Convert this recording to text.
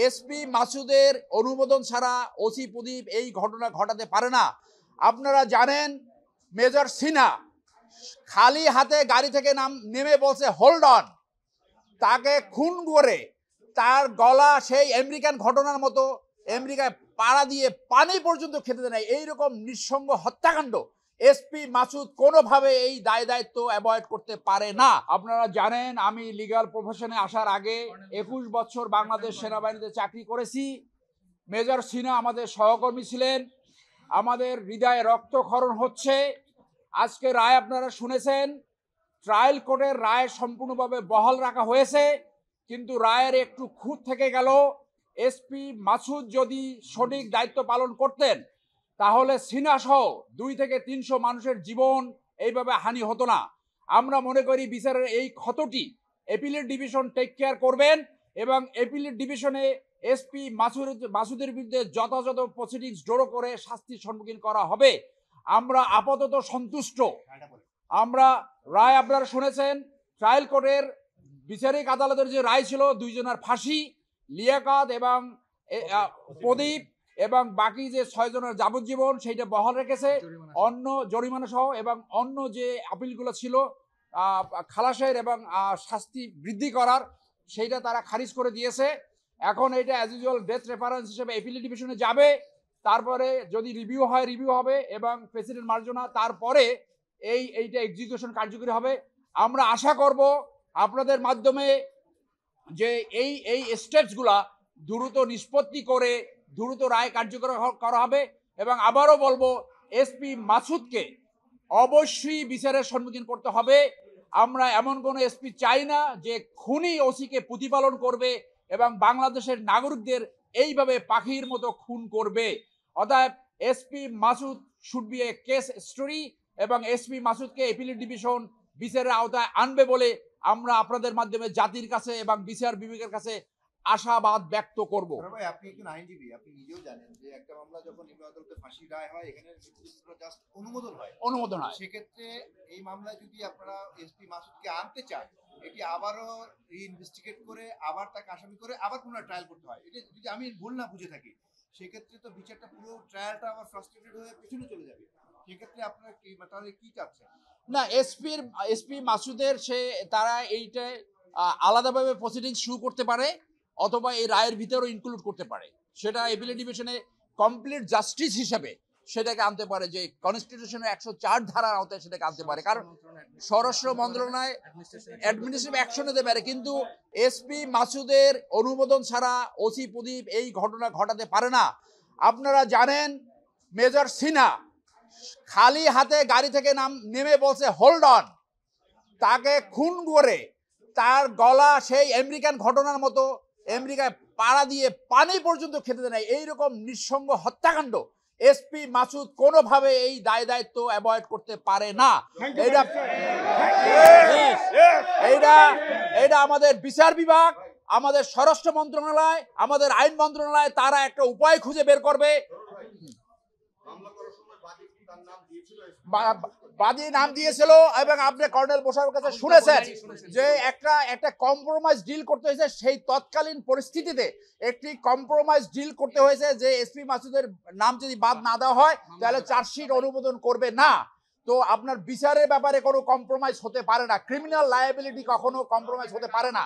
SP মাসুদের অনুমোদন ছাড়া ওসি প্রদীপ এই ঘটনা ঘটাতে পারে না। আপনারা জানেন মেজর সিনহা খালি হাতে গাড়ি থেকে নেমে বলছে হোল্ড অন, তাকে খুন করে তার গলা সেই আমেরিকান ঘটনার মতো আমেরিকায় পাড়া দিয়ে পানি পর্যন্ত খেতে দেয়। এইরকম নিঃসঙ্গ হত্যাকাণ্ড এসপি মাসুদ কোনোভাবে এই দায়িত্ব অ্যাভয়েড করতে পারে না। আপনারা জানেন আমি লিগ্যাল প্রফেশনে আসার আগে 21 বছর বাংলাদেশ সেনাবাহিনীতে চাকরি করেছি। মেজর সিনহা আমাদের সহকর্মী ছিলেন। আমাদের হৃদয়ে রক্তক্ষরণ হচ্ছে। আজকে রায় আপনারা শুনেছেন, ট্রায়াল কোর্টের রায় সম্পূর্ণভাবে বহাল রাখা হয়েছে, কিন্তু রায়ের একটু খুঁত থেকে গেল। এসপি মাসুদ যদি সঠিক দায়িত্ব পালন করতেন তাহলে সিনহা সহ 200 থেকে 300 মানুষের জীবন এইভাবে হানি হতো না। আমরা মনে করি বিচারের এই ক্ষতটি অ্যাপিলেট ডিভিশন টেক কেয়ার করবেন এবং অ্যাপিলেট ডিভিশনে এসপি মাসুদের বিরুদ্ধে যথাযথ প্রসিডিংস জড়ো করে শাস্তির সম্মুখীন করা হবে। আমরা আপাতত সন্তুষ্ট। আমরা রায় আপনারা শুনেছেন, ট্রায়াল কোর্টের বিচারিক আদালতের যে রায় ছিল 2 জনের ফাঁসি, লিয়াকাত এবং প্রদীপ এবং বাকি যে 6 জনের যাবজ্জীবন সেইটা বহাল রেখেছে। অন্য জরিমানা সহ এবং অন্য যে আপিলগুলো ছিল খালাসের এবং শাস্তি বৃদ্ধি করার, সেইটা তারা খারিজ করে দিয়েছে। এখন এটা অ্যাজ ইউজুয়াল ডেথ রেফারেন্স হিসেবে অ্যাপিলেট ডিভিশনে যাবে। তারপরে যদি রিভিউ হয় রিভিউ হবে এবং প্রেসিডেন্ট মার্জনা তারপরে এইটা এক্সিকিউশন কার্যকরী হবে। আমরা আশা করব আপনাদের মাধ্যমে যে এই স্টেপসগুলা দ্রুত নিষ্পত্তি করে দ্রুত রায় কার্যকর করা হবে। এবং আবারও বলবো এসপি মাসুদকে অবশ্যই বিচারের সম্মুখীন করতে হবে। আমরা এমন কোনো এসপি চাই না যে খুনি ওসিকে প্রতিপালন করবে এবং বাংলাদেশের নাগরিকদের এইভাবে পাখির মতো খুন করবে। অতএব SP Masud should B A case story এবং এসপি মাসুদকে অ্যাপিলেট ডিভিশন বিচারের আওতায় আনবে বলে আমরা আপনাদের মাধ্যমে জাতির কাছে এবং বিচার বিভাগের কাছে আশাবাদ ব্যক্ত করব। ভাই আপনি একজন আইনজীবী, আপনি নিজেও জানেন যে একটা মামলা যখন নিম্ন আদালতে ফাঁসি রায় হয় এখানে জাস্ট অনুমোদন হয়। সেক্ষেত্রে এই মামলায় যদি আপনারা এসপি মাসুদকে আনতে চান, এটি আবারও রিইনভেস্টিগেট করে আবার তাকে আসামি করে আবার পুনরায় ট্রায়াল করতে হয়। এটা যদি আমি ভুল না বুঝে থাকি, সেক্ষেত্রে তো বিচারটা পুরো ট্রায়ালটা আবার ফ্রাস্ট্রেটেড হয়ে পেছনে চলে যাবে। সেক্ষেত্রে আপনারা কি তাহলে কি চাচ্ছেন? না, এসপি মাসুদের তারা এইটা আলাদাভাবে প্রসিডিং শুরু করতে পারে অথবা এই রায়ের ভিতরেও ইনক্লুড করতে পারে। সেটা অ্যাপিলেট ডিভিশনে কমপ্লিট জাস্টিস হিসেবে সেটাকে আনতে পারে, যে কনস্টিটিউশনের 104 ধারার আওতায় সেটাকে আনতে পারে। কারণ স্বরাষ্ট্র মন্ত্রণালয় অ্যাডমিনিস্ট্রেটিভ অ্যাকশন নিতে পারে, কিন্তু এসপি মাসুদের অনুমোদন ছাড়া ওসি প্রদীপ এই ঘটনা ঘটাতে পারে না। আপনারা জানেন মেজর সিনহা খালি হাতে গাড়ি থেকে নেমে বলছে হোল্ড অন, তাকে খুন করে তার গলা সেই আমেরিকান ঘটনার মতো আমেরিকায় পাড়া দিয়ে পানি পর্যন্ত খেতে দেয়। এইরকম নিঃসঙ্গ হত্যাকাণ্ড এসপি মাসুদ কোনোভাবে এই দায়িত্ব অ্যাভয়েড করতে পারে না। এটা আমাদের বিচার বিভাগ, আমাদের স্বরাষ্ট্র মন্ত্রণালয়, আমাদের আইন মন্ত্রণালয় তারা একটা উপায় খুঁজে বের করবে। বাদী নাম দিয়েছিল এবং আপনি কর্নেল মোশাররফের কাছে শুনেছেন যে একটা কম্প্রোমাইজ ডিল করতে হয়েছে। সেই তৎকালীন পরিস্থিতিতে একটি কম্প্রোমাইজ ডিল করতে হয়েছে যে এসপি মাসুদের নাম যদি বাদ না দেওয়া হয় তাহলে চার্জশিট অনুমোদন করবে না। তো আপনার বিচারের ব্যাপারে কোনো কম্প্রোমাইজ হতে পারে না। ক্রিমিনাল লায়াবিলিটি কখনো কম্প্রোমাইজ হতে পারে না।